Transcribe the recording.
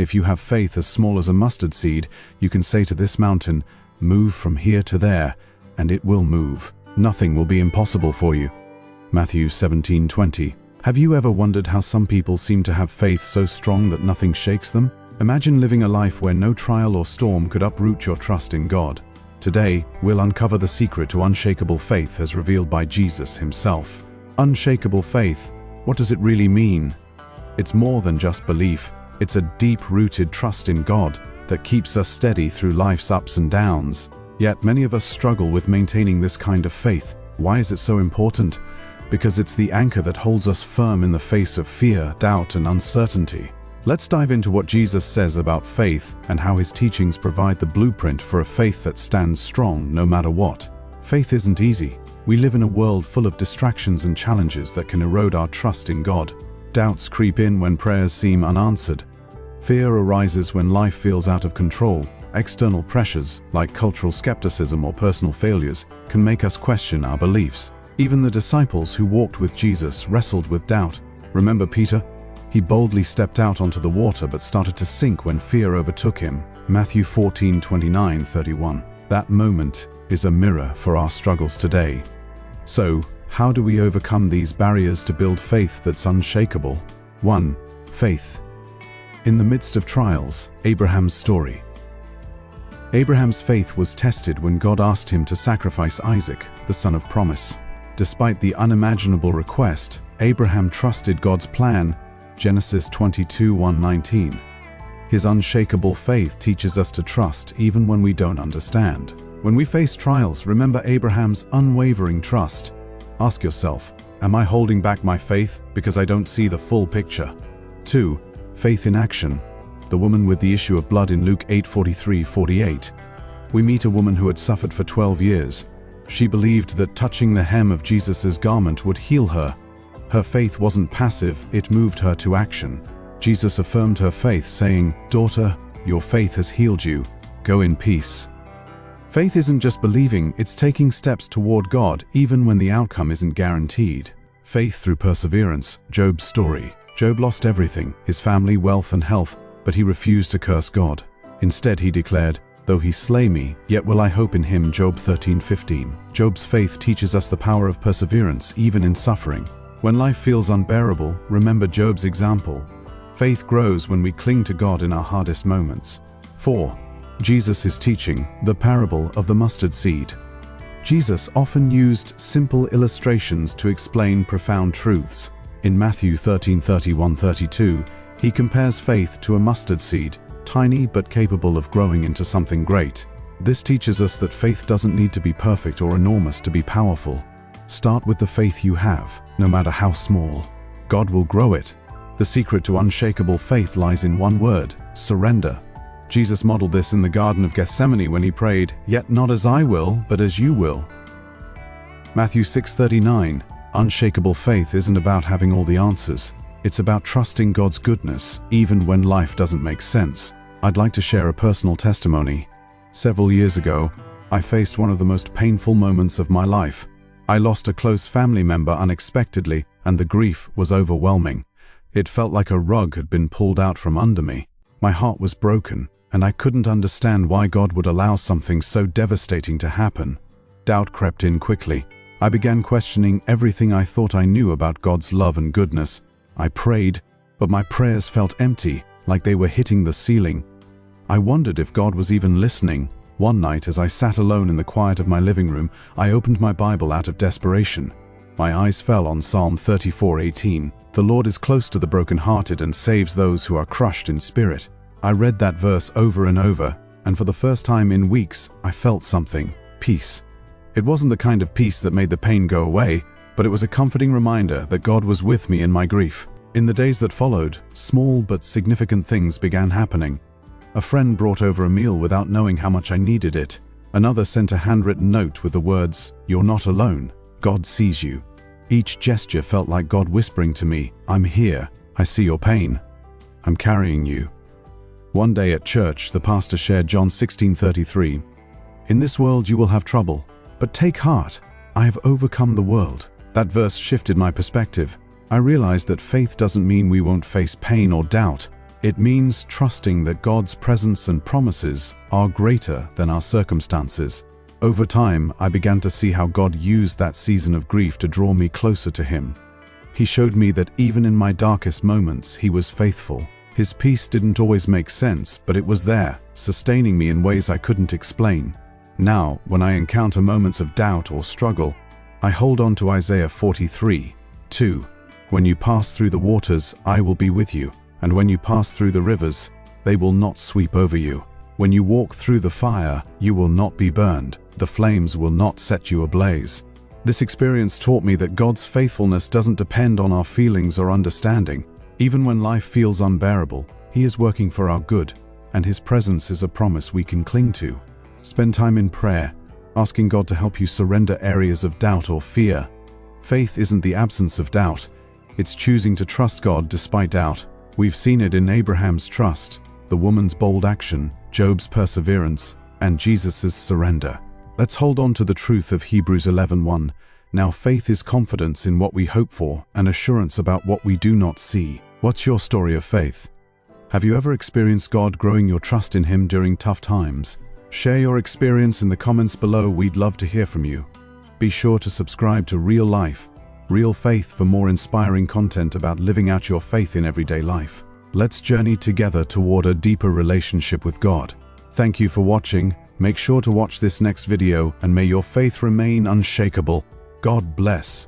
If you have faith as small as a mustard seed, you can say to this mountain, "Move from here to there," and it will move. Nothing will be impossible for you. Matthew 17:20. Have you ever wondered how some people seem to have faith so strong that nothing shakes them? Imagine living a life where no trial or storm could uproot your trust in God. Today, we'll uncover the secret to unshakable faith as revealed by Jesus himself. Unshakable faith, what does it really mean? It's more than just belief. It's a deep-rooted trust in God that keeps us steady through life's ups and downs. Yet many of us struggle with maintaining this kind of faith. Why is it so important? Because it's the anchor that holds us firm in the face of fear, doubt, and uncertainty. Let's dive into what Jesus says about faith and how his teachings provide the blueprint for a faith that stands strong no matter what. Faith isn't easy. We live in a world full of distractions and challenges that can erode our trust in God. Doubts creep in when prayers seem unanswered. Fear arises when life feels out of control. External pressures, like cultural skepticism or personal failures, can make us question our beliefs. Even the disciples who walked with Jesus wrestled with doubt. Remember Peter? He boldly stepped out onto the water but started to sink when fear overtook him. Matthew 14:29-31. That moment is a mirror for our struggles today. So, how do we overcome these barriers to build faith that's unshakable? 1. Faith. In the midst of trials, Abraham's story. Abraham's faith was tested when God asked him to sacrifice Isaac, the son of promise. Despite the unimaginable request, Abraham trusted God's plan. Genesis 22:1-19. His unshakable faith teaches us to trust even when we don't understand. When we face trials, remember Abraham's unwavering trust. Ask yourself, am I holding back my faith because I don't see the full picture? 2. Faith in action. The woman with the issue of blood in Luke 8:43-48. We meet a woman who had suffered for 12 years. She believed that touching the hem of Jesus' garment would heal her. Her faith wasn't passive, it moved her to action. Jesus affirmed her faith, saying, "Daughter, your faith has healed you. Go in peace." Faith isn't just believing, it's taking steps toward God even when the outcome isn't guaranteed. Faith through perseverance. Job's story. Job lost everything, his family, wealth, and health, but he refused to curse God. Instead, he declared, "Though he slay me, yet will I hope in him." Job 13:15. Job's faith teaches us the power of perseverance, even in suffering. When life feels unbearable, remember Job's example. Faith grows when we cling to God in our hardest moments. 4. Jesus' teaching, the parable of the mustard seed. Jesus often used simple illustrations to explain profound truths. In Matthew 13:31-32, he compares faith to a mustard seed, tiny but capable of growing into something great. This teaches us that faith doesn't need to be perfect or enormous to be powerful. Start with the faith you have, no matter how small. God will grow it. The secret to unshakable faith lies in one word: surrender. Jesus modeled this in the Garden of Gethsemane when he prayed, "Yet not as I will, but as you will." Matthew 6:39. Unshakable faith isn't about having all the answers. It's about trusting God's goodness, even when life doesn't make sense. I'd like to share a personal testimony. Several years ago, I faced one of the most painful moments of my life. I lost a close family member unexpectedly, and the grief was overwhelming. It felt like a rug had been pulled out from under me. My heart was broken, and I couldn't understand why God would allow something so devastating to happen. Doubt crept in quickly. I began questioning everything I thought I knew about God's love and goodness. I prayed, but my prayers felt empty, like they were hitting the ceiling. I wondered if God was even listening. One night, as I sat alone in the quiet of my living room, I opened my Bible out of desperation. My eyes fell on Psalm 34:18. "The Lord is close to the brokenhearted and saves those who are crushed in spirit." I read that verse over and over, and for the first time in weeks, I felt something: peace. It wasn't the kind of peace that made the pain go away, but it was a comforting reminder that God was with me in my grief. In the days that followed, small but significant things began happening. A friend brought over a meal without knowing how much I needed it. Another sent a handwritten note with the words, "You're not alone. God sees you." Each gesture felt like God whispering to me, "I'm here. I see your pain. I'm carrying you." One day at church, the pastor shared John 16:33. "In this world you will have trouble, but take heart. I have overcome the world." That verse shifted my perspective. I realized that faith doesn't mean we won't face pain or doubt. It means trusting that God's presence and promises are greater than our circumstances. Over time, I began to see how God used that season of grief to draw me closer to Him. He showed me that even in my darkest moments, He was faithful. His peace didn't always make sense, but it was there, sustaining me in ways I couldn't explain. Now, when I encounter moments of doubt or struggle, I hold on to Isaiah 43:2. When you pass through the waters, I will be with you, and when you pass through the rivers, they will not sweep over you. When you walk through the fire, you will not be burned. The flames will not set you ablaze. This experience taught me that God's faithfulness doesn't depend on our feelings or understanding. Even when life feels unbearable, He is working for our good, and His presence is a promise we can cling to. Spend time in prayer, asking God to help you surrender areas of doubt or fear. Faith isn't the absence of doubt, it's choosing to trust God despite doubt. We've seen it in Abraham's trust, the woman's bold action, Job's perseverance, and Jesus' surrender. Let's hold on to the truth of Hebrews 11:1. Now faith is confidence in what we hope for and assurance about what we do not see. What's your story of faith? Have you ever experienced God growing your trust in Him during tough times? Share your experience in the comments below. We'd love to hear from you. Be sure to subscribe to Real Life, Real Faith for more inspiring content about living out your faith in everyday life. Let's journey together toward a deeper relationship with God. Thank you for watching. Make sure to watch this next video, and may your faith remain unshakable. God bless.